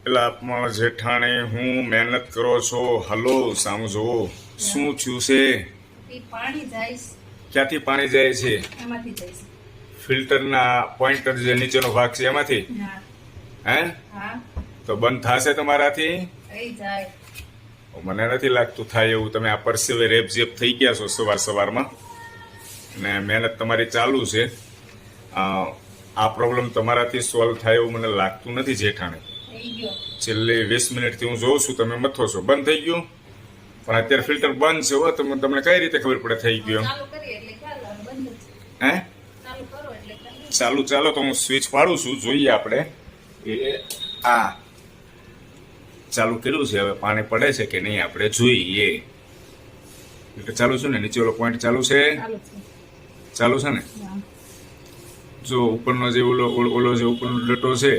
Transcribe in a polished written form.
પેલા પણ જેઠાણી હું મહેનત કરો છો હલો સમજો શું થયું છે પાણી જાય ક્યાંથી પાણી જાય છે એમાંથી જાય ફિલ્ટરના પોઈન્ટર જે નીચેનો ભાગ છે એમાંથી હે હા તો બંધ થશે તમારાથી થઈ જાય મને નથી લાગતું થાય એવું તમે આ પરસેવે રેપઝેપ થઈ ગયા છો સવારમાં ને મહેનત તમારી ચાલુ છે આ પ્રોબ્લેમ તમારાથી સોલ્વ થાય એવું મને લાગતું નથી જેઠાણી થઈ ગયો છેલ્લી 20 મિનિટથી હું જોઉં છું તમે મથો છો બંધ થઈ ગયું પણ અત્યારે ફિલ્ટર બંધ છે હો તમને કઈ રીતે ખબર પડે થઈ ગયો ચાલુ કરીએ એટલે ખ્યાલ આવે બંધ જ છે. હે ચાલુ કરો એટલે ખ્યાલ આવે. ચાલો તો હું સ્વિચ પાડું છું જોઈએ આપણે આ ચાલુ કર્યું છે હવે પાણી પડે છે કે નહીં આપણે જોઈએ એટલે ચાલુ છે ને નીચે ઓલો પોઈન્ટ ચાલુ છે ચાલુ છે ને હા. જો ઉપરનો જે ઓલો જે ઉપરનો ડટો છે